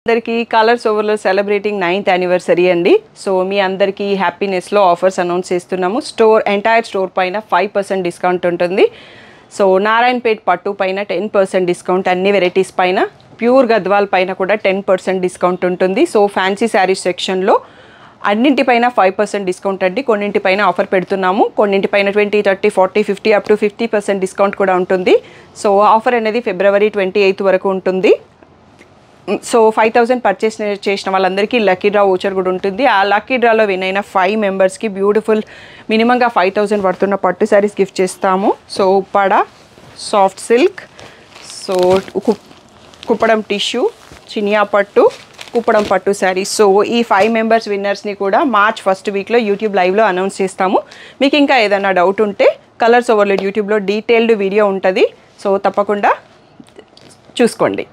అందరికీ కలర్స్ ఓవర్లో celebrating 9th anniversary అండి. సో మీ అందరికీ హ్యాపీనెస్లో ఆఫర్స్ అనౌన్స్ చేస్తున్నాము. ఎంటైర్ స్టోర్ పైన 5% డిస్కౌంట్ ఉంటుంది. సో నారాయణపేట్ పట్టు పైన 10% డిస్కౌంట్, అన్ని వెరైటీస్ పైన. ప్యూర్ గద్వాల్ పైన కూడా 10% డిస్కౌంట్ ఉంటుంది. సో ఫ్యాన్సీ శారీస్ సెక్షన్లో అన్నింటిపైన 5% డిస్కౌంట్ అండి. కొన్నింటిపైన ఆఫర్ పెడుతున్నాము, కొన్నింటిపైన 20, 30, 40, 50 అప్ టు 50% డిస్కౌంట్ కూడా ఉంటుంది. సో ఆఫర్ అనేది ఫిబ్రవరి 28 వరకు ఉంటుంది. సో 5000 పర్చేస్ చేసిన వాళ్ళందరికీ లక్కీ డ్రా ఓచర్ కూడా ఉంటుంది. ఆ లక్కీ డ్రాలో విన్ అయిన 5 మెంబర్స్కి బ్యూటిఫుల్ మినిమంగా 5000 పడుతున్న పట్టు శారీస్ గిఫ్ట్ చేస్తాము. So Uppada soft silk, so Kuppadam tissue, Chiniya పట్టు, కుప్పడం పట్టు శారీస్. సో ఈ 5 మెంబర్స్ విన్నర్స్ని కూడా మార్చ్ ఫస్ట్ వీక్లో యూట్యూబ్ లైవ్లో అనౌన్స్ చేస్తాము. మీకు ఇంకా ఏదైనా డౌట్ ఉంటే కలర్స్ ఓవర్లోడ్ యూట్యూబ్లో డీటెయిల్డ్ వీడియో ఉంటుంది. సో తప్పకుండా చూసుకోండి.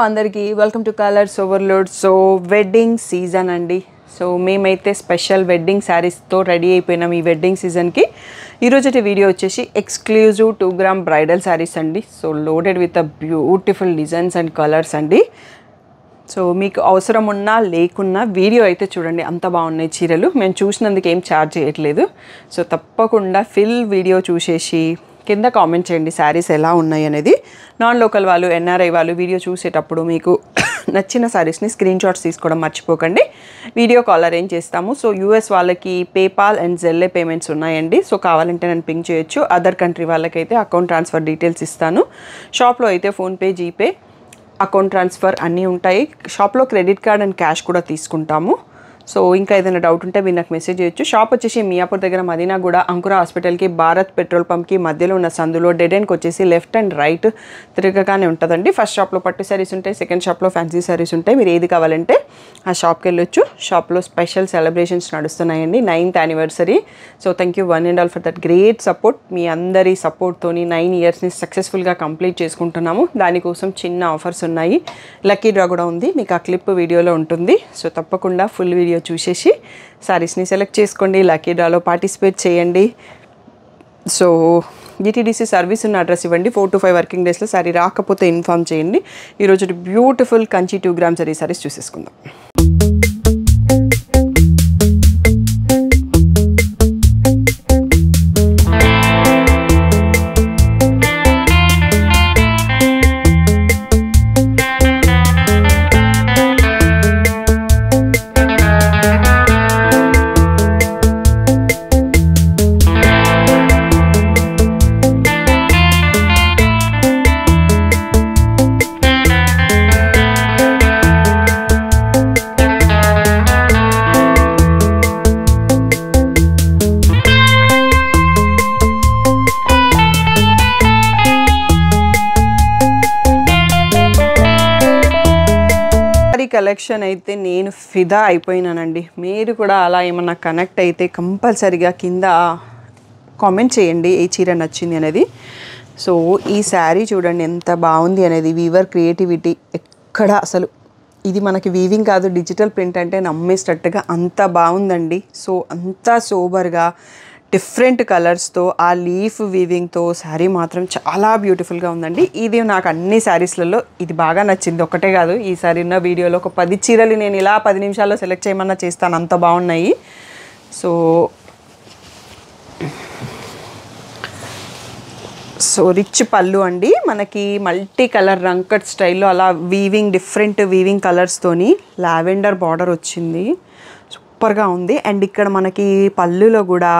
అందరికీ welcome to colours overload. So wedding season అండి. సో మేమైతే స్పెషల్ వెడ్డింగ్ శారీస్తో రెడీ అయిపోయినాం ఈ వెడ్డింగ్ సీజన్కి. ఈరోజు వీడియో వచ్చేసి ఎక్స్క్లూజివ్ 2 గ్రామ్ బ్రైడల్ శారీస్ అండి. So loaded with a beautiful designs and colours అండి. సో మీకు అవసరం ఉన్నా లేకున్నా వీడియో అయితే చూడండి, అంత బాగున్నాయి చీరలు. మేము చూసినందుకు ఏం ఛార్జ్ చేయట్లేదు. సో తప్పకుండా ఫుల్ వీడియో చూసేసి కింద కామెంట్ చేయండి శారీస్ ఎలా ఉన్నాయి అనేది. నాన్ లోకల్ వాళ్ళు, ఎన్ఆర్ఐ వాళ్ళు వీడియో చూసేటప్పుడు మీకు నచ్చిన శారీస్ని స్క్రీన్ షాట్స్ తీసుకోవడం మర్చిపోకండి. వీడియో కాల్ అరేంజ్ చేస్తాము. సో యూఎస్ వాళ్ళకి పేపాల్ అండ్ జెల్లే పేమెంట్స్ ఉన్నాయండి. సో కావాలంటే నేను పింక్ చేయొచ్చు. అదర్ కంట్రీ వాళ్ళకైతే అకౌంట్ ట్రాన్స్ఫర్ డీటెయిల్స్ ఇస్తాను. షాప్లో అయితే ఫోన్పే, జీపే, అకౌంట్ ట్రాన్స్ఫర్ అన్నీ ఉంటాయి. షాప్లో క్రెడిట్ కార్డ్ అండ్ క్యాష్ కూడా తీసుకుంటాము. సో ఇంకా ఏదైనా డౌట్ ఉంటే మీరు నాకు మెసేజ్ చేయొచ్చు. షాప్ వచ్చేసి మియాపూర్ దగ్గర మదీనాగూడ అంకుర హాస్పిటల్కి, భారత్ పెట్రోల్ పంప్కి మధ్యలో ఉన్న సందులో డెడ్ ఎండ్కి వచ్చేసి లెఫ్ట్ అండ్ రైట్ తిరగగానే ఉంటుందండి. ఫస్ట్ షాప్లో పట్టు శారీస్ ఉంటాయి, సెకండ్ షాప్లో ఫ్యాన్సీ శారీస్ ఉంటాయి. మీరు ఏది కావాలంటే ఆ షాప్కి వెళ్ళొచ్చు. షాప్లో స్పెషల్ సెలబ్రేషన్స్ నడుస్తున్నాయండి, 9th anniversary. So thank you one and all for that great support. మీ అందరి సపోర్ట్తోని 9 ఇయర్స్ని సక్సెస్ఫుల్గా కంప్లీట్ చేసుకుంటున్నాము. దానికోసం చిన్న ఆఫర్స్ ఉన్నాయి. లక్కీ డ్రా కూడా ఉంది, మీకు ఆ క్లిప్ వీడియోలో ఉంటుంది. సో తప్పకుండా ఫుల్ వీడియో చూసేసి శారీస్ని సెలెక్ట్ చేసుకోండి, లక్కీ డ్రాలో పార్టిసిపేట్ చేయండి. సో జీటీడీసీ సర్వీస్ ఉన్న అడ్రస్ ఇవ్వండి. 4 to 5 వర్కింగ్ డేస్లో శారీ రాకపోతే ఇన్ఫామ్ చేయండి. ఈరోజు బ్యూటిఫుల్ కంచి 2 గ్రామ్ శారీస్ చూసేసుకుందాం. కలెక్షన్ అయితే నేను ఫిదా అయిపోయినానండి. మీరు కూడా అలా ఏమన్నా కనెక్ట్ అయితే కంపల్సరీగా కింద కామెంట్ చేయండి ఏ చీర నచ్చింది అనేది. సో ఈ శారీ చూడండి ఎంత బాగుంది అనేది. వీవర్ క్రియేటివిటీ ఎక్కడ అసలు, ఇది మనకి వీవింగ్ కాదు డిజిటల్ ప్రింట్ అంటే నమ్మేటట్టుగా అంత బాగుందండి. సో అంత సోబర్గా డిఫరెంట్ కలర్స్తో ఆ లీఫ్ వీవింగ్తో శారీ మాత్రం చాలా బ్యూటిఫుల్గా ఉందండి. ఇది నాకు అన్ని శారీస్లలో ఇది బాగా నచ్చింది. ఒకటే కాదు, ఈ శారీ ఉన్న వీడియోలో ఒక 10 చీరలు నేను ఇలా 10 నిమిషాల్లో సెలెక్ట్ చేయమన్నా చేస్తాను, అంత బాగున్నాయి. సో రిచ్ పళ్ళు అండి, మనకి మల్టీ కలర్ రంకట్ స్టైల్లో అలా వీవింగ్ డిఫరెంట్ వీవింగ్ కలర్స్తోని లావెండర్ బార్డర్ వచ్చింది, సూపర్గా ఉంది. అండ్ ఇక్కడ మనకి పళ్ళులో కూడా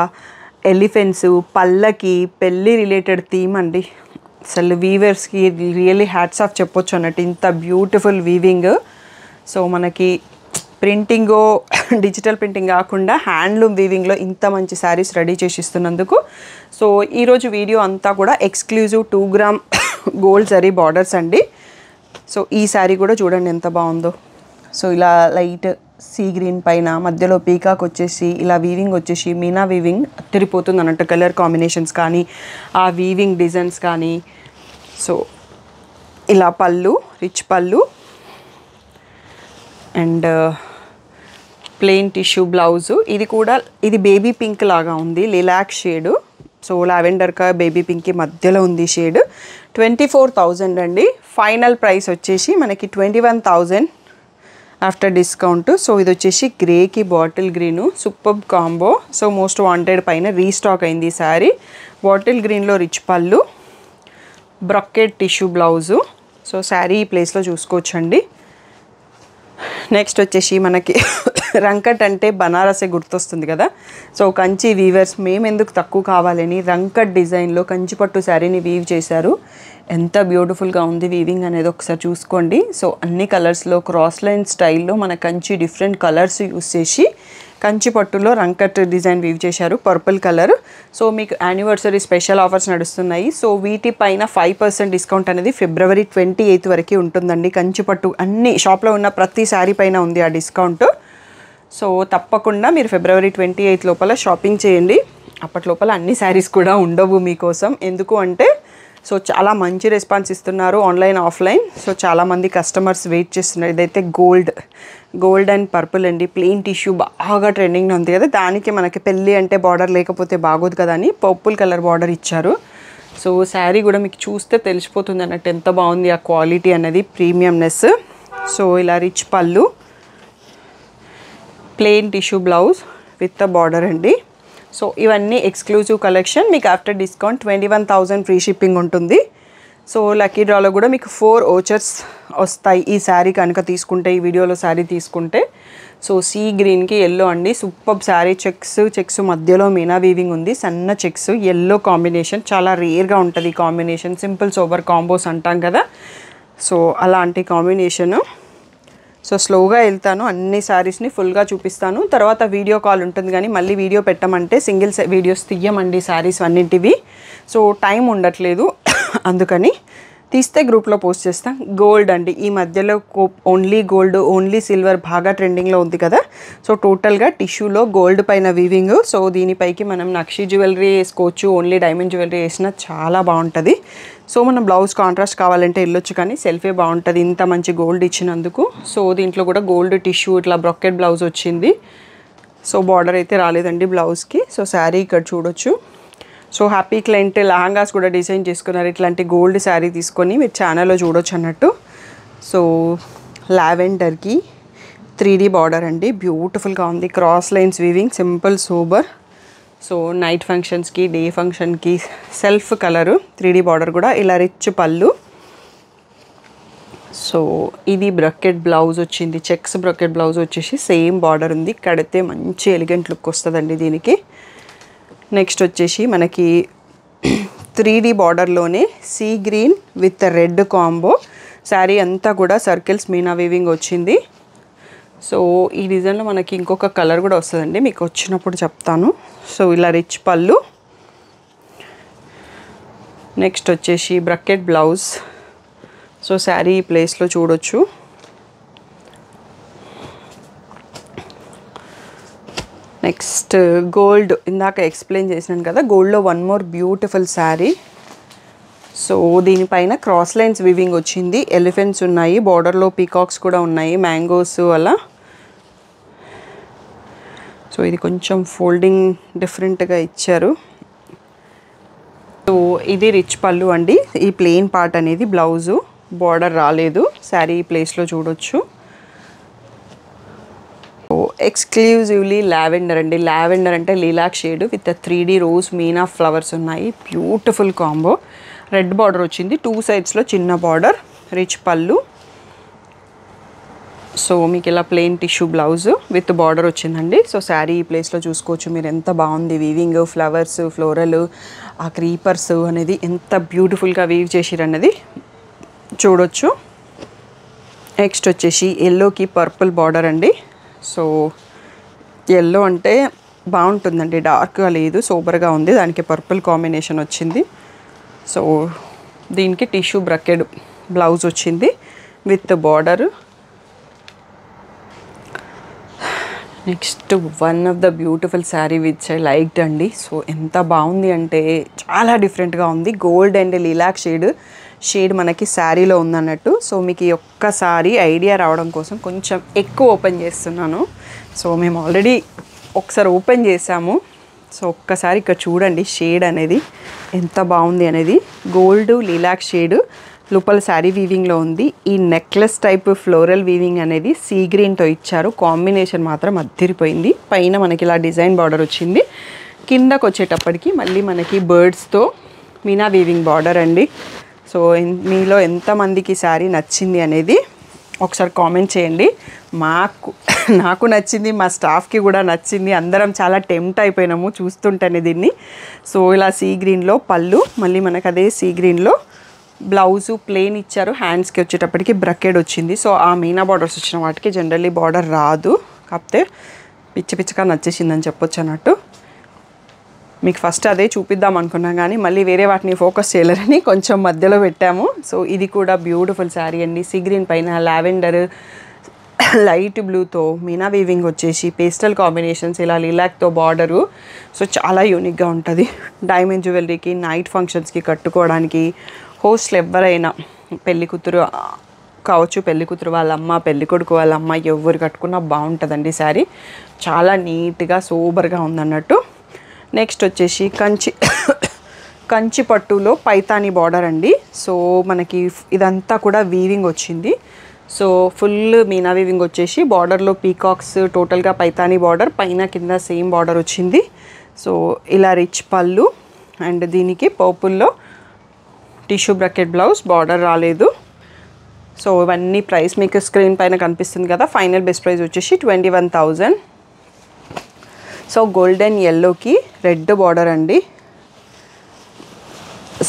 ఎలిఫెంట్స్, పళ్ళకి పెళ్ళి రిలేటెడ్ థీమ్ అండి. అసలు వీవర్స్కి రియల్లీ హ్యాట్స్ ఆఫ్ చెప్పొచ్చు అన్నట్టు, ఇంత బ్యూటిఫుల్ వీవింగ్. సో మనకి ప్రింటింగో డిజిటల్ ప్రింటింగ్ కాకుండా హ్యాండ్లూమ్ వీవింగ్లో ఇంత మంచి శారీస్ రెడీ చేసి ఇస్తున్నందుకు. సో ఈరోజు వీడియో అంతా కూడా exclusive 2 gram gold zari borders అండి. సో ఈ శారీ కూడా చూడండి ఎంత బాగుందో. సో ఇలా లైట్ సీ గ్రీన్ పైన మధ్యలో పీకాక్ వచ్చేసి ఇలా వీవింగ్ వచ్చేసి మీనా వీవింగ్ తిరిగిపోతుంది అన్నట్టు. కలర్ కాంబినేషన్స్ కానీ ఆ వీవింగ్ డిజైన్స్ కానీ. సో ఇలా పళ్ళు, రిచ్ పళ్ళు అండ్ ప్లెయిన్ టిష్యూ బ్లౌజు. ఇది బేబీ పింక్ లాగా ఉంది, లిలాక్ షేడు. సో లావెండర్కా బేబీ పింక్కి మధ్యలో ఉంది షేడ్. 24,000 అండి. ఫైనల్ ప్రైస్ వచ్చేసి మనకి 21,000 ఆఫ్టర్ డిస్కౌంట్. సో ఇది వచ్చేసి గ్రేకి bottle green, super combo. So most wanted పైన రీస్టాక్ అయింది ఈ శారీ. బాటిల్ గ్రీన్లో రిచ్ పళ్ళు, brocade tissue blouse. So sari ఈ ప్లేస్లో చూసుకోవచ్చండి. నెక్స్ట్ వచ్చేసి మనకి రంకట్ అంటే బనారసే గుర్తొస్తుంది కదా. సో కంచి వీవర్స్ మేము ఎందుకు తక్కువ కావాలని రంకట్ డిజైన్లో కంచి పట్టు శారీని వీవ్ చేశారు. ఎంత బ్యూటిఫుల్గా ఉంది వీవింగ్ అనేది ఒకసారి చూసుకోండి. సో అన్ని కలర్స్లో క్రాస్ లైన్ స్టైల్లో మన కంచి డిఫరెంట్ కలర్స్ యూస్ చేసి కంచి పట్టులో రంకట్ డిజైన్ వీవ్ చేశారు, పర్పుల్ కలర్. సో మీకు యానివర్సరీ స్పెషల్ ఆఫర్స్ నడుస్తున్నాయి. సో వీటిపైన 5% డిస్కౌంట్ అనేది ఫిబ్రవరి 28 వరకు ఉంటుందండి. కంచి పట్టు అన్ని షాప్లో ఉన్న ప్రతి శారీ పైన ఉంది ఆ డిస్కౌంట్. సో తప్పకుండా మీరు ఫిబ్రవరి 28 లోపల షాపింగ్ చేయండి. అప్పటి లోపల అన్ని శారీస్ కూడా ఉండవు మీకోసం. ఎందుకు అంటే సో చాలా మంచి రెస్పాన్స్ ఇస్తున్నారు ఆన్లైన్ ఆఫ్లైన్. సో చాలామంది కస్టమర్స్ వెయిట్ చేస్తున్నారు. ఇదైతే గోల్డ్ అండ్ పర్పుల్ అండి. ప్లెయిన్ టిష్యూ బాగా ట్రెండింగ్లో ఉంది కదా, దానికి మనకి పెళ్ళి అంటే బార్డర్ లేకపోతే బాగోదు కదా అని పర్పుల్ కలర్ బార్డర్ ఇచ్చారు. సో శారీ కూడా మీకు చూస్తే తెలిసిపోతుంది అన్నట్టు ఎంత బాగుంది ఆ క్వాలిటీ అనేది, ప్రీమియంనెస్. సో ఇలా రిచ్ పళ్ళు, plain tissue blouse with the border అండి. సో ఇవన్నీ ఎక్స్క్లూజివ్ కలెక్షన్. మీకు ఆఫ్టర్ డిస్కౌంట్ 21,000 ఫ్రీ షిప్పింగ్ ఉంటుంది. సో లక్కీ డ్రాలో కూడా మీకు 4 ఓచర్స్ వస్తాయి ఈ శారీ కనుక తీసుకుంటే, ఈ వీడియోలో శారీ తీసుకుంటే. సో సీ గ్రీన్కి ఎల్లో అండి, సూపర్ శారీ. చెక్స్ మధ్యలో మీనా వీవింగ్ ఉంది, సన్న చెక్స్, ఎల్లో కాంబినేషన్. చాలా రేర్గా ఉంటుంది ఈ కాంబినేషన్. సింపుల్ సోబర్ కాంబోస్ అంటాం కదా, సో అలాంటి కాంబినేషను. సో స్లోగా వెళ్తాను, అన్ని శారీస్ని ఫుల్గా చూపిస్తాను. తర్వాత వీడియో కాల్ ఉంటుంది కానీ మళ్ళీ వీడియో పెట్టమంటే సింగిల్ వీడియోస్ తీయమండి శారీస్ అన్నింటివి. సో టైం ఉండట్లేదు, అందుకని తీస్తే గ్రూప్లో పోస్ట్ చేస్తాం. గోల్డ్ అండి, ఈ మధ్యలో ఓన్లీ గోల్డ్, ఓన్లీ సిల్వర్ బాగా ట్రెండింగ్లో ఉంది కదా. సో టోటల్గా టిష్యూలో గోల్డ్ పైన వీవింగ్. సో దీనిపైకి మనం నక్షి జ్యువెలరీ వేసుకోవచ్చు, ఓన్లీ డైమండ్ జ్యువెలరీ వేసినా చాలా బాగుంటుంది. సో మనం బ్లౌజ్ కాంట్రాస్ట్ కావాలంటే వెళ్ళొచ్చు, కానీ సెల్ఫే బాగుంటుంది ఇంత మంచి గోల్డ్ ఇచ్చినందుకు. సో దీంట్లో కూడా గోల్డ్ టిష్యూ ఇట్లా బ్రొకెట్ బ్లౌజ్ వచ్చింది. సో బార్డర్ అయితే రాలేదండి బ్లౌజ్కి. సో శారీ ఇక్కడ చూడొచ్చు. సో హ్యాపీ క్లయింట్ లెహంగాస్ కూడా డిజైన్ చేసుకున్నారు. ఇట్లాంటి గోల్డ్ శారీ తీసుకొని మీరు ఛానల్లో చూడొచ్చు అన్నట్టు. సో లావెండర్కి 3D బార్డర్ అండి, బ్యూటిఫుల్గా ఉంది. Cross lines weaving, simple super. So night ఫంక్షన్స్కి, డే ఫంక్షన్కి సెల్ఫ్ కలరు 3D బార్డర్ కూడా. ఇలా రిచ్ పళ్ళు. సో ఇది బ్రొకెట్ బ్లౌజ్ వచ్చింది, చెక్స్ బ్రొకెట్ బ్లౌజ్ వచ్చేసి సేమ్ బార్డర్ ఉంది. కడితే మంచి ఎలిగెంట్ లుక్ వస్తుందండి దీనికి. నెక్స్ట్ వచ్చేసి మనకి 3D బార్డర్లోనే sea green with red combo. Sari అంతా కూడా సర్కిల్స్ మీనా వీవింగ్ వచ్చింది. సో ఈ డిజైన్లో మనకి ఇంకొక కలర్ కూడా వస్తుందండి, మీకు వచ్చినప్పుడు చెప్తాను. సో ఇలా రిచ్ పళ్ళు. నెక్స్ట్ వచ్చేసి బ్రకెట్ బ్లౌజ్. సో శారీ ఈ ప్లేస్లో చూడొచ్చు. నెక్స్ట్ గోల్డ్, ఇందాక ఎక్స్ప్లెయిన్ చేసినాను కదా, గోల్డ్లో one more beautiful sari. So దీనిపైన క్రాస్ లైన్స్ వీవింగ్ వచ్చింది, ఎలిఫెంట్స్ ఉన్నాయి, బార్డర్లో పీకాక్స్ కూడా ఉన్నాయి, మ్యాంగోస్ అలా. సో ఇది కొంచెం ఫోల్డింగ్ డిఫరెంట్గా ఇచ్చారు. సో ఇది రిచ్ పళ్ళు అండి. ఈ ప్లెయిన్ పార్ట్ అనేది బ్లౌజు, బార్డర్ రాలేదు. శారీ ఈ ప్లేస్లో చూడొచ్చు. ఎక్స్క్లూజివ్లీ లావెండర్ అండి. లావెండర్ అంటే lilac shade with 3D rose మీనా ఫ్లవర్స్ ఉన్నాయి, బ్యూటిఫుల్ కాంబో. రెడ్ బార్డర్ వచ్చింది, 2 సైడ్స్లో చిన్న బార్డర్, రిచ్ పళ్ళు. సో మీకు ఇలా plain tissue blouse with border వచ్చిందండి. సో శారీ ఈ ప్లేస్లో చూసుకోవచ్చు మీరు, ఎంత బాగుంది వీవింగ్, ఫ్లవర్స్, ఫ్లోరల్, ఆ క్రీపర్స్ అనేది ఎంత బ్యూటిఫుల్గా వీవ్ చేసిరన్నది చూడొచ్చు. నెక్స్ట్ వచ్చేసి ఎల్లోకి పర్పుల్ బార్డర్ అండి. సో ఎల్లో అంటే బాగుంటుందండి, డార్క్గా లేదు, సూపర్గా ఉంది. దానికి పర్పుల్ కాంబినేషన్ వచ్చింది. సో దీనికి టిష్యూ బ్రకెడ్ బ్లౌజ్ వచ్చింది with border. Next one of the beautiful sari which I liked అండి. సో ఎంత బాగుంది అంటే చాలా డిఫరెంట్గా ఉంది. గోల్డ్ అండ్ లిలాక్ షేడ్ మనకి శారీలో ఉందన్నట్టు. సో మీకు ఈ ఒక్కసారి ఐడియా రావడం కోసం కొంచెం ఎక్కువ ఓపెన్ చేస్తున్నాను. సో మేము ఆల్రెడీ ఒకసారి ఓపెన్ చేసాము. సో ఒక్కసారి ఇక్కడ చూడండి షేడ్ అనేది ఎంత బాగుంది అనేది. గోల్డ్ లిలాక్ షేడ్ లోపల శారీ వీవింగ్లో ఉంది. ఈ నెక్లెస్ టైప్ ఫ్లోరల్ వీవింగ్ అనేది సీ గ్రీన్తో ఇచ్చారు. కాంబినేషన్ మాత్రం అద్దిరిపోయింది. పైన మనకి ఇలా డిజైన్ బార్డర్ వచ్చింది. కిందకు వచ్చేటప్పటికి మళ్ళీ మనకి బర్డ్స్తో మీనా వీవింగ్ బార్డర్ అండి. సో మీలో ఎంతమందికి శారీ నచ్చింది అనేది ఒకసారి కామెంట్ చేయండి. నాకు నచ్చింది, మా స్టాఫ్కి కూడా నచ్చింది. అందరం చాలా టెంప్ట్ అయిపోయినాము చూస్తుంటేనే దీన్ని. సో ఇలా సీ గ్రీన్లో పళ్ళు, మళ్ళీ మనకు అదే సీ గ్రీన్లో బ్లౌజు ప్లెయిన్ ఇచ్చారు. హ్యాండ్స్కి వచ్చేటప్పటికి బ్రకెడ్ వచ్చింది. సో ఆ మీనా బార్డర్స్ వచ్చిన వాటికి జనరల్లీ బార్డర్ రాదు. కాకపోతే పిచ్చిగా నచ్చేసిందని చెప్పొచ్చు అన్నట్టు. మీకు ఫస్ట్ అదే చూపిద్దాం అనుకున్నాం కానీ మళ్ళీ వేరే వాటిని ఫోకస్ చేయలేరని కొంచెం మధ్యలో పెట్టాము. సో ఇది కూడా బ్యూటిఫుల్ శారీ అండి. సీ గ్రీన్ పైన లావెండర్ లైట్ బ్లూతో మీనా వీవింగ్ వచ్చేసి పేస్టల్ కాంబినేషన్స్, ఇలా లిలాక్తో బార్డరు. సో చాలా యూనిక్గా ఉంటుంది. డైమండ్ జ్యువెలరీకి, నైట్ ఫంక్షన్స్కి కట్టుకోవడానికి, హోస్ట్లు ఎవరైనా పెళ్లి కూతురు కావచ్చు, పెళ్లి కూతురు వాళ్ళ అమ్మ, పెళ్లి కొడుకు వాళ్ళ అమ్మ ఎవరు కట్టుకున్నా బాగుంటుందండి శారీ. చాలా నీట్గా సూపర్గా ఉందన్నట్టు. నెక్స్ట్ వచ్చేసి కంచి పట్టులో పైతాని బార్డర్ అండి. సో మనకి ఇదంతా కూడా వీవింగ్ వచ్చింది. సో ఫుల్ మీనా వీవింగ్ వచ్చేసి బార్డర్లో పీకాక్స్, టోటల్గా పైతాని బార్డర్, పైన కింద సేమ్ బార్డర్ వచ్చింది. సో ఇలా రిచ్ పళ్ళు అండ్ దీనికి పర్పుల్లో టిష్యూ బ్రకెట్ బ్లౌజ్, బార్డర్ రాలేదు. సో ఇవన్నీ ప్రైస్ మీకు స్క్రీన్ పైన కనిపిస్తుంది కదా. ఫైనల్ బెస్ట్ ప్రైస్ వచ్చేసి 21,000. సో గోల్డెన్ ఎల్లోకి రెడ్ బార్డర్ అండి.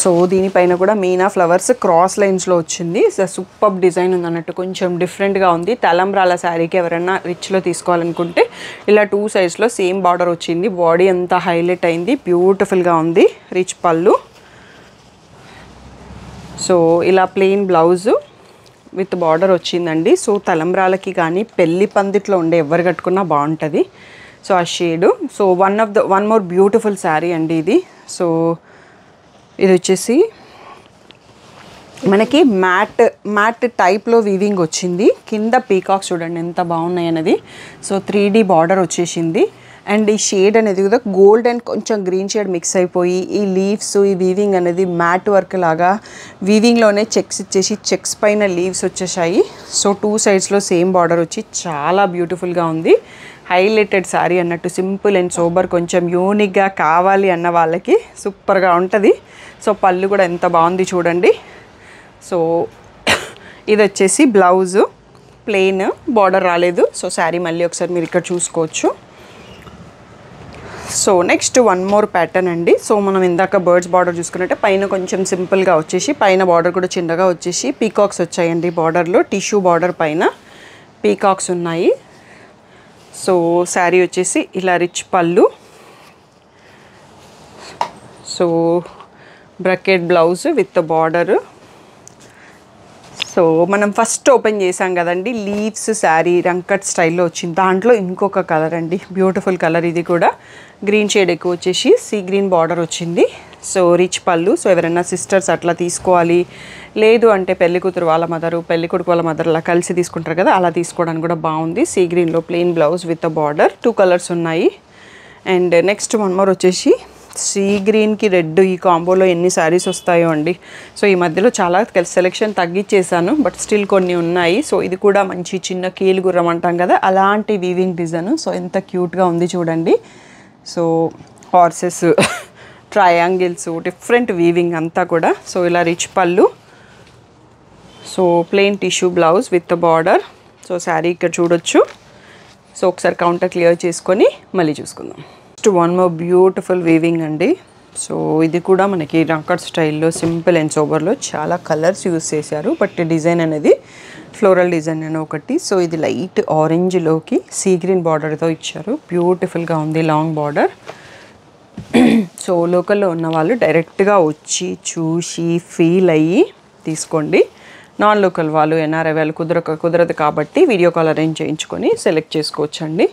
సో దీనిపైన కూడా మీనా ఫ్లవర్స్ క్రాస్ లైన్స్లో వచ్చింది. సూపర్ డిజైన్ ఉంది అన్నట్టు, కొంచెం డిఫరెంట్గా ఉంది. తలంబ్రాల శారీకి ఎవరైనా రిచ్లో తీసుకోవాలనుకుంటే ఇలా 2 సైడ్స్లో సేమ్ బార్డర్ వచ్చింది. బాడీ అంతా హైలైట్ అయింది, బ్యూటిఫుల్గా ఉంది. రిచ్ పళ్ళు. సో ఇలా ప్లెయిన్ బ్లౌజు విత్ బార్డర్ వచ్చిందండి. సో తలంబ్రాలకి కానీ పెళ్లి పందిట్లో ఉండే ఎవరు కట్టుకున్నా బాగుంటుంది. సో ఆ shade. So one more beautiful sari అండి ఇది. సో ఇది వచ్చేసి మనకి మ్యాట్ టైప్లో వీవింగ్ వచ్చింది. కింద పీకాక్స్ చూడండి ఎంత బాగున్నాయి అనేది. సో 3D బార్డర్ వచ్చేసింది. అండ్ ఈ షేడ్ అనేది కూడా గోల్డ్ అండ్ కొంచెం గ్రీన్ షేడ్ మిక్స్ అయిపోయి ఈ లీవ్స్, ఈ వీవింగ్ అనేది మ్యాట్ వర్క్ లాగా వీవింగ్లోనే చెక్స్ ఇచ్చేసి చెక్స్ పైన లీవ్స్ వచ్చేసాయి. సో 2 సైడ్స్లో సేమ్ బార్డర్ వచ్చి చాలా బ్యూటిఫుల్గా ఉంది. హైలైటెడ్ శారీ అన్నట్టు, సింపుల్ అండ్ సోబర్, కొంచెం యూనిక్గా కావాలి అన్న వాళ్ళకి సూపర్గా ఉంటుంది. సో పళ్ళు కూడా ఎంత బాగుంది చూడండి. సో ఇది వచ్చేసి బ్లౌజు ప్లెయిన్, బార్డర్ రాలేదు. సో శారీ మళ్ళీ ఒకసారి మీరు ఇక్కడ చూసుకోవచ్చు. So next one more pattern అండి. సో మనం ఇందాక బర్డ్స్ బార్డర్ చూసుకున్నట్టే పైన కొంచెం సింపుల్గా వచ్చేసి పైన బార్డర్ కూడా చిన్నగా వచ్చేసి పీకాక్స్ వచ్చాయండి. బార్డర్లో టిష్యూ బార్డర్ పైన పీకాక్స్ ఉన్నాయి. సో శారీ వచ్చేసి ఇలా రిచ్ పళ్ళు. So bracket blouse with border. So మనం ఫస్ట్ ఓపెన్ చేసాం కదండి లీవ్స్ శారీ రంకట్ స్టైల్లో వచ్చింది. దాంట్లో ఇంకొక కలర్ అండి, బ్యూటిఫుల్ కలర్. ఇది కూడా గ్రీన్ షేడ్ ఎక్కువ వచ్చేసి సీ గ్రీన్ బార్డర్ వచ్చింది. సో రిచ్ పళ్ళు. సో ఎవరైనా సిస్టర్స్ అట్లా తీసుకోవాలి, లేదు అంటే పెళ్లి కూతురు వాళ్ళ మదరు, పెళ్లి కొడుకు వాళ్ళ మదర్ అలా కలిసి తీసుకుంటారు కదా, అలా తీసుకోవడానికి కూడా బాగుంది. సీ గ్రీన్లో plain blouse with border. 2 colours ఉన్నాయి. అండ్ నెక్స్ట్ వన్ మోర్ వచ్చేసి సీ గ్రీన్కి రెడ్, ఈ కాంబోలో ఎన్ని శారీస్ వస్తాయో అండి. సో ఈ మధ్యలో చాలా సెలెక్షన్ తగ్గించేసాను, బట్ స్టిల్ కొన్ని ఉన్నాయి. సో ఇది కూడా మంచి చిన్న కీలు గుర్రం అంటాం కదా, అలాంటి వీవింగ్ డిజైన్. సో ఎంత క్యూట్గా ఉంది చూడండి. So horses, triangles, different weaving అంతా కూడా. సో ఇలా రిచ్ పళ్ళు. So plain tissue blouse with border. So sari ఇక్కడ చూడొచ్చు. సో ఒకసారి కౌంటర్ క్లియర్ చేసుకొని మళ్ళీ చూసుకుందాం. Next one more beautiful weaving అండి. సో ఇది కూడా మనకి రంకట్ స్టైల్లో సింపుల్ అండ్ సోబర్లో చాలా కలర్స్ యూస్ చేశారు, బట్ డిజైన్ అనేది ఫ్లోరల్ డిజైన్ అని ఒకటి. సో ఇది లైట్ ఆరెంజ్లోకి సీ గ్రీన్ బార్డర్తో ఇచ్చారు. బ్యూటిఫుల్గా ఉంది లాంగ్ బార్డర్. సో లోకల్లో ఉన్న వాళ్ళు డైరెక్ట్గా వచ్చి చూసి ఫీల్ అయ్యి తీసుకోండి. నాన్ లోకల్ వాళ్ళు ఎన్ఆర్ఐ వాళ్ళు కుదరదు కాబట్టి వీడియో కాల్ అరేంజ్ చేయించుకొని సెలెక్ట్ చేసుకోవచ్చండి.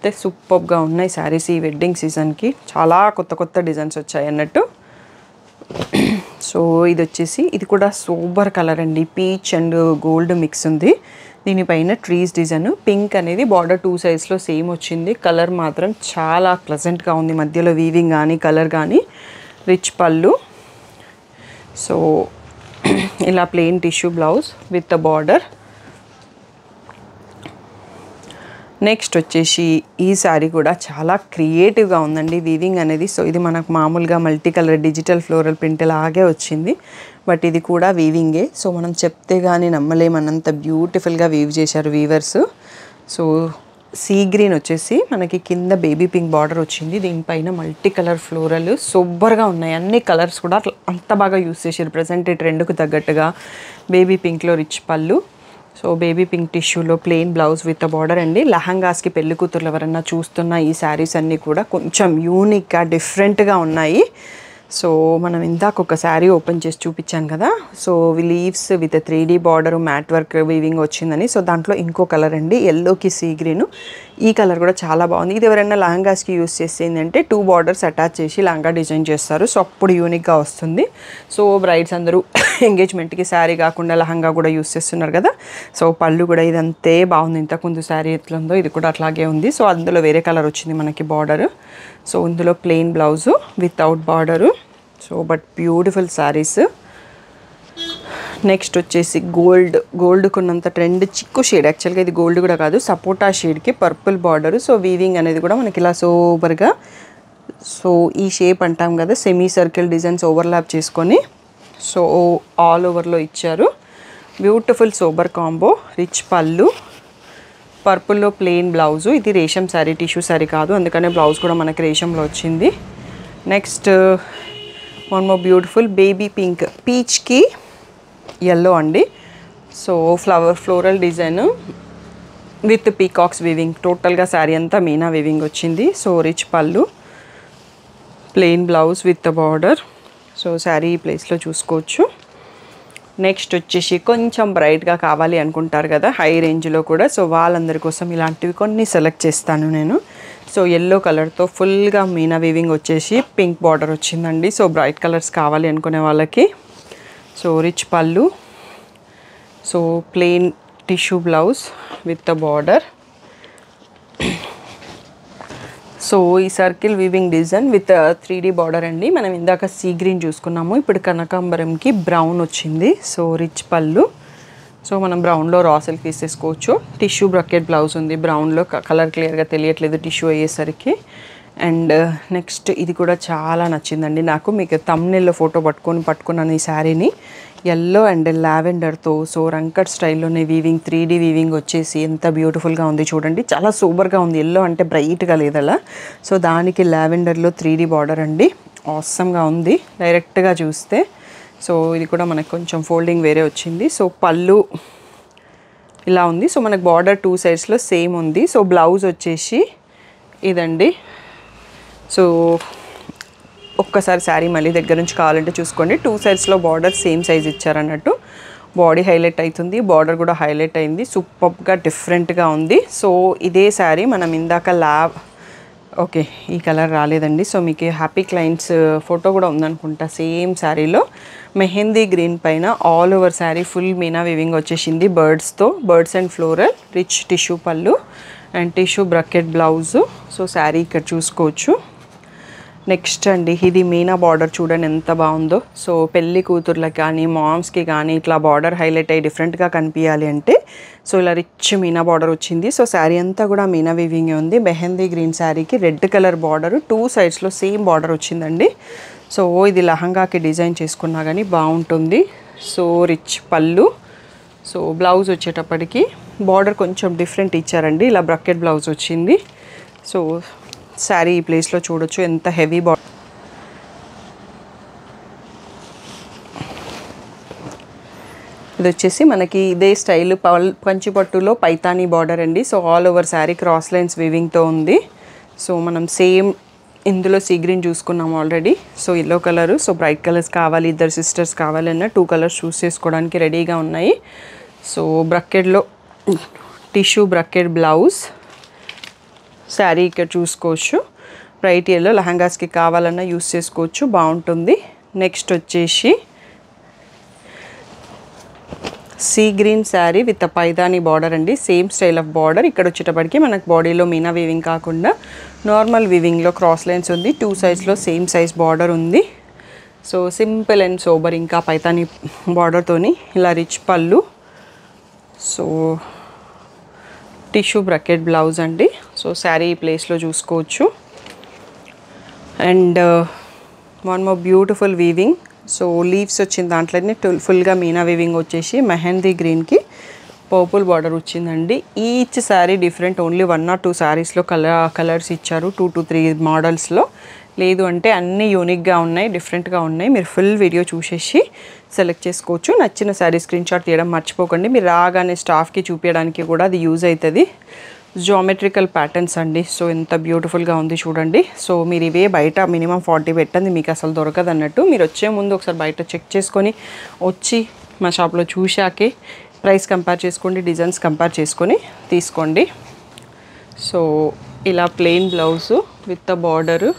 అయితే సూపర్గా ఉన్నాయి శారీస్ ఈ వెడ్డింగ్ సీజన్కి. చాలా కొత్త కొత్త డిజైన్స్ వచ్చాయి అన్నట్టు. సో ఇది వచ్చేసి ఇది కూడా సూపర్ కలర్ అండి, పీచ్ అండ్ గోల్డ్ మిక్స్ ఉంది. దీనిపైన ట్రీస్ డిజైన్, పింక్ అనేది బార్డర్ 2 సైజ్లో సేమ్ వచ్చింది. కలర్ మాత్రం చాలా ప్లెజెంట్గా ఉంది, మధ్యలో వీవింగ్ కానీ కలర్ కానీ. రిచ్ పళ్ళు. సో ఇలా plain tissue blouse with the border. Next వచ్చేసి ఈ శారీ కూడా చాలా క్రియేటివ్గా ఉందండి వీవింగ్ అనేది. సో ఇది మనకు మామూలుగా multi colour digital floral print లాగే వచ్చింది, బట్ ఇది కూడా వీవింగే. సో మనం చెప్తే కానీ నమ్మలేమన్నంత బ్యూటిఫుల్గా వీవ్ చేశారు వీవర్స్. సో సీ గ్రీన్ వచ్చేసి మనకి కింద బేబీ పింక్ బార్డర్ వచ్చింది, దీనిపైన మల్టీ కలర్ ఫ్లోరల్ సూపర్గా ఉన్నాయి. అన్ని కలర్స్ కూడా అంత బాగా యూస్ చేశారు. ప్రజెంట్ ట్రెండ్కు తగ్గట్టుగా బేబీ పింక్లో రిచ్ పళ్ళు. సో బేబీ పింక్ టిష్యూలో ప్లెయిన్ బ్లౌజ్ విత్ బార్డర్ అండి. లెహంగాస్కి పెళ్లి కూతుర్లు ఎవరన్నా చూస్తున్న ఈ శారీస్ అన్నీ కూడా కొంచెం యూనిక్గా డిఫరెంట్గా ఉన్నాయి. సో మనం ఇందాక ఒక శారీ ఓపెన్ చేసి చూపించాను కదా, so leaves with 3D border matt work weaving వచ్చిందని. సో దాంట్లో ఇంకో కలర్ అండి, ఎల్లోకి సీ గ్రీన్. ఈ కలర్ కూడా చాలా బాగుంది. ఇది ఎవరైనా లెహంగాస్కి యూస్ చేసేది అంటే 2 బార్డర్స్ అటాచ్ చేసి లెహంగా డిజైన్ చేస్తారు. సో అప్పుడు యూనిక్గా వస్తుంది. సో బ్రైడ్స్ అందరూ ఎంగేజ్మెంట్కి శారీ కాకుండా లెహంగా కూడా యూస్ చేస్తున్నారు కదా. సో పళ్ళు కూడా ఇదంతే బాగుంది, ఇంతకుముందు శారీ ఎట్లా ఉందో ఇది కూడా అట్లాగే ఉంది. సో అందులో వేరే కలర్ వచ్చింది మనకి బార్డర్. సో ఇందులో plain blouse without border. So but beautiful saris. Next వచ్చేసి గోల్డ్ కొన్నంత ట్రెండ్ చిక్కు షేడ్, యాక్చువల్గా ఇది గోల్డ్ కూడా కాదు, సపోటా షేడ్కి పర్పుల్ బార్డరు. సో వీవింగ్ అనేది కూడా మనకి ఇలా సూపర్గా, సో ఈ షేప్ అంటాం కదా, సెమీ సర్కిల్ డిజైన్స్ ఓవర్లాప్ చేసుకొని సో ఆల్ ఓవర్లో ఇచ్చారు. Beautiful sober combo. రిచ్ పళ్ళు, పర్పుల్లో ప్లెయిన్ బ్లౌజు. ఇది రేషం శారీ, టిష్యూ శారీ కాదు, అందుకనే బ్లౌజ్ కూడా మనకి రేషంలో వచ్చింది. Next one more beautiful baby pink, పీచ్కి ఎల్లో అండి. So floral design with peacocks weaving. టోటల్గా శారీ అంతా మీనా వీవింగ్ వచ్చింది. సో రిచ్ పళ్ళు, plain blouse with border. So sari ఈ ప్లేస్లో చూసుకోవచ్చు. నెక్స్ట్ వచ్చేసి కొంచెం బ్రైట్గా కావాలి అనుకుంటారు కదా హై రేంజ్లో కూడా, సో వాళ్ళందరి కోసం ఇలాంటివి కొన్ని సెలెక్ట్ చేస్తాను నేను. సో ఎల్లో కలర్తో ఫుల్గా మీనా వీవింగ్ వచ్చేసి పింక్ బార్డర్ వచ్చిందండి. సో బ్రైట్ కలర్స్ కావాలి అనుకునే వాళ్ళకి. సో రిచ్ పళ్ళు, so plain tissue blouse with the border. So ఈ circle weaving design with 3D border అండి. మనం ఇందాక సీ గ్రీన్ చూసుకున్నాము, ఇప్పుడు కనకాంబరంకి బ్రౌన్ వచ్చింది. సో రిచ్ పళ్ళు. సో మనం బ్రౌన్లో రా సిల్క్ తీసేసుకోవచ్చు. టిష్యూ బ్రకెట్ బ్లౌజ్ ఉంది బ్రౌన్లో, కలర్ క్లియర్గా తెలియట్లేదు టిష్యూ అయ్యేసరికి. అండ్ నెక్స్ట్ ఇది కూడా చాలా నచ్చిందండి నాకు, మీకు థంబ్నెయిల్లో ఫోటో పట్టుకున్నాను ఈ శారీని. ఎల్లో అండ్ లావెండర్తో సో రంకట్ స్టైల్లోనే వీవింగ్, 3D వీవింగ్ వచ్చేసి ఎంత బ్యూటిఫుల్గా ఉంది చూడండి, చాలా సూపర్గా ఉంది. ఎల్లో అంటే బ్రైట్గా లేదలా, సో దానికి లావెండర్లో 3D బార్డర్ అండి, ఆసమ్గా ఉంది డైరెక్ట్గా చూస్తే. సో ఇది కూడా మనకు కొంచెం ఫోల్డింగ్ వేరే వచ్చింది. సో పళ్ళు ఇలా ఉంది. సో మనకు బార్డర్ 2 సైడ్స్లో సేమ్ ఉంది. సో బ్లౌజ్ వచ్చేసి ఇదండి. సో ఒక్కసారి శారీ మళ్ళీ దగ్గర నుంచి కావాలంటే చూసుకోండి, 2 సైడ్స్లో బార్డర్ సేమ్ సైజ్ ఇచ్చారన్నట్టు. బాడీ హైలైట్ అవుతుంది, బార్డర్ కూడా హైలైట్ అయింది, సూపర్గా డిఫరెంట్గా ఉంది. సో ఇదే శారీ మనం ఇందాక ఓకే ఈ కలర్ రాలేదండి. సో మీకు హ్యాపీ క్లయింట్స్ ఫోటో కూడా ఉందనుకుంటా సేమ్ శారీలో. మెహందీ గ్రీన్ పైన ఆల్ ఓవర్ శారీ ఫుల్ మీనా వీవింగ్ వచ్చేసింది బర్డ్స్తో, birds and floral. Rich tissue పళ్ళు and tissue brocade blouse. So sari ఇక్కడ చూసుకోవచ్చు. నెక్స్ట్ అండి ఇది మీనా బార్డర్ చూడండి ఎంత బాగుందో. సో పెళ్లి కూతుర్లకు కానీ మామ్స్కి కానీ ఇట్లా బార్డర్ హైలైట్ అయ్యి డిఫరెంట్గా కనిపించాలి అంటే సో ఇలా రిచ్ మీనా బార్డర్ వచ్చింది. సో శారీ అంతా కూడా మీనా వీవింగ్ ఉంది. మెహందీ గ్రీన్ శారీకి రెడ్ కలర్ బార్డర్ 2 సైడ్స్లో సేమ్ బార్డర్ వచ్చిందండి. సో ఇది లహంగాకి డిజైన్ చేసుకున్నా కానీ బాగుంటుంది. సో రిచ్ పళ్ళు. సో బ్లౌజ్ వచ్చేటప్పటికి బార్డర్ కొంచెం డిఫరెంట్ ఇచ్చారండి, ఇలా బ్రకెట్ బ్లౌజ్ వచ్చింది. సో శారీ ఈ ప్లేస్లో చూడొచ్చు ఎంత హెవీ బార్డర్. ఇది వచ్చేసి మనకి ఇదే స్టైల్ పంచిపట్టులో పైతానీ బార్డర్ అండి. So all over sari cross lines వీవింగ్తో ఉంది. సో మనం సేమ్ ఇందులో సీ గ్రీన్ చూసుకున్నాం already. So yellow colour. So bright colours కావాలి, ఇద్దరు సిస్టర్స్ కావాలన్నా 2 కలర్స్ చూస్ చేసుకోవడానికి రెడీగా ఉన్నాయి. సో బ్రకెట్లో టిష్యూ బ్రకెట్ బ్లౌజ్. శారీ ఇక్కడ చూసుకోవచ్చు. బ్రైట్ ఎల్లో లెహంగాస్కి కావాలన్నా యూస్ చేసుకోవచ్చు, బాగుంటుంది. నెక్స్ట్ వచ్చేసి sea green sari with Paithani border అండి. Same style of border. ఇక్కడ వచ్చేటప్పటికి మనకు బాడీలో మీనా వీవింగ్ కాకుండా నార్మల్ వీవింగ్లో క్రాస్ లైన్స్ ఉంది. 2 సైజ్లో సేమ్ సైజ్ బార్డర్ ఉంది. So simple and sober. ఇంకా పైతాని బార్డర్తోని ఇలా రిచ్ పళ్ళు. సో టిష్యూ బ్రకెట్ బ్లౌజ్ అండి. సో శారీ ఈ ప్లేస్లో చూసుకోవచ్చు. And one more beautiful weaving. So leaves వచ్చిన దాంట్లోనే ఫుల్గా మీనా వీవింగ్ వచ్చేసి మెహందీ గ్రీన్కి పర్పుల్ బార్డర్ వచ్చిందండి. Each sari different. Only 1 or 2 శారీస్లో కలర్స్ ఇచ్చారు. 2 to 3 మోడల్స్లో. లేదు అంటే అన్నీ యూనిక్గా ఉన్నాయి, డిఫరెంట్గా ఉన్నాయి. మీరు ఫుల్ వీడియో చూసేసి సెలెక్ట్ చేసుకోవచ్చు. నచ్చిన శారీ స్క్రీన్ షాట్ తీయడం మర్చిపోకండి. మీరు రాగానే స్టాఫ్కి చూపించడానికి కూడా అది యూజ్ అవుతుంది. జామెట్రికల్ ప్యాటర్న్స్ అండి. సో ఎంత బ్యూటిఫుల్గా ఉంది చూడండి. సో మీరు ఇవే బయట మినిమం 40 పెట్టండి, మీకు అసలు దొరకదు అన్నట్టు. మీరు వచ్చే ముందు ఒకసారి బయట చెక్ చేసుకొని వచ్చి మా షాప్లో చూశాకే ప్రైస్ కంపేర్ చేసుకోండి, డిజైన్స్ కంపేర్ చేసుకొని తీసుకోండి. సో ఇలా plain blouse with the border.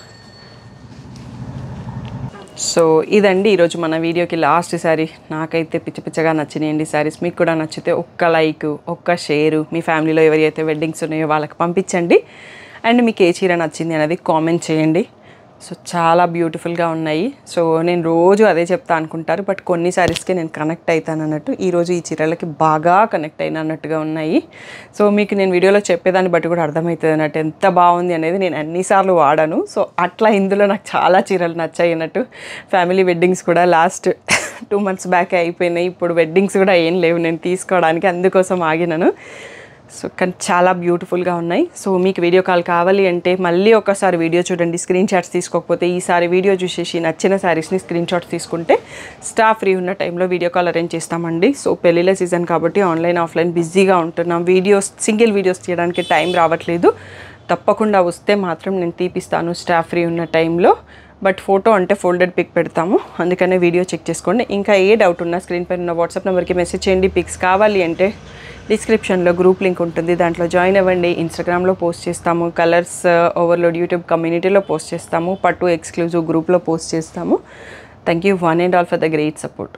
So ఇదండి ఈరోజు మన వీడియోకి లాస్ట్ శారీ. నాకైతే పిచ్చగా నచ్చినాయండి శారీస్. మీకు కూడా నచ్చితే ఒక్క లైక్, ఒక్క షేరు, మీ ఫ్యామిలీలో ఎవరైతే వెడ్డింగ్స్ ఉన్నాయో వాళ్ళకి పంపించండి. అండ్ మీకు ఏ చీర నచ్చింది అనేది కామెంట్ చేయండి. సో చాలా బ్యూటిఫుల్గా ఉన్నాయి. సో నేను రోజు అదే చెప్తా అనుకుంటారు, బట్ కొన్ని శారీస్కి నేను కనెక్ట్ అవుతాను అన్నట్టు. ఈరోజు ఈ చీరలకి బాగా కనెక్ట్ అయిన అన్నట్టుగా ఉన్నాయి. సో మీకు నేను వీడియోలో చెప్పేదాన్ని బట్టి కూడా అర్థమవుతుంది అన్నట్టు ఎంత బాగుంది అనేది. నేను అన్నిసార్లు వాడాను. సో అట్లా ఇందులో నాకు చాలా చీరలు నచ్చాయి అన్నట్టు. ఫ్యామిలీ వెడ్డింగ్స్ కూడా లాస్ట్ 2 months బ్యాక్ అయిపోయినాయి. ఇప్పుడు వెడ్డింగ్స్ కూడా ఏం లేవు నేను తీసుకోవడానికి, అందుకోసం ఆగినాను. సో కానీ చాలా బ్యూటిఫుల్గా ఉన్నాయి. సో మీకు వీడియో కాల్ కావాలి అంటే మళ్ళీ ఒకసారి వీడియో చూడండి. స్క్రీన్ షాట్స్ తీసుకోకపోతే ఈసారి వీడియో చూసేసి నచ్చిన శారీస్ని స్క్రీన్ షాట్స్ తీసుకుంటే స్టాఫ్ ఫ్రీ ఉన్న టైంలో వీడియో కాల్ అరేంజ్ చేస్తామండి. సో పెళ్ళిళ్ళ సీజన్ కాబట్టి ఆన్లైన్ ఆఫ్లైన్ బిజీగా ఉంటున్నాం. సింగిల్ వీడియోస్ తీయడానికి టైం రావట్లేదు. తప్పకుండా వస్తే మాత్రం నేను తీపిస్తాను స్టాఫ్ ఫ్రీ ఉన్న టైంలో. బట్ ఫోటో అంటే ఫోల్డెడ్ పిక్ పెడతాము, అందుకనే వీడియో చెక్ చేసుకోండి. ఇంకా ఏ డౌట్ ఉన్నా స్క్రీన్ పైన ఉన్న వాట్సాప్ నెంబర్కి మెసేజ్ చేయండి. పిక్స్ కావాలి అంటే డిస్క్రిప్షన్లో గ్రూప్ లింక్ ఉంటుంది, దాంట్లో జాయిన్ అవ్వండి. ఇన్స్టాగ్రామ్లో పోస్ట్ చేస్తాము, కలర్స్ ఓవర్లోడ్ యూట్యూబ్ కమ్యూనిటీలో పోస్ట్ చేస్తాము, పట్టు ఎక్స్క్లూజివ్ గ్రూప్లో పోస్ట్ చేస్తాము. Thank you one and all for the great support.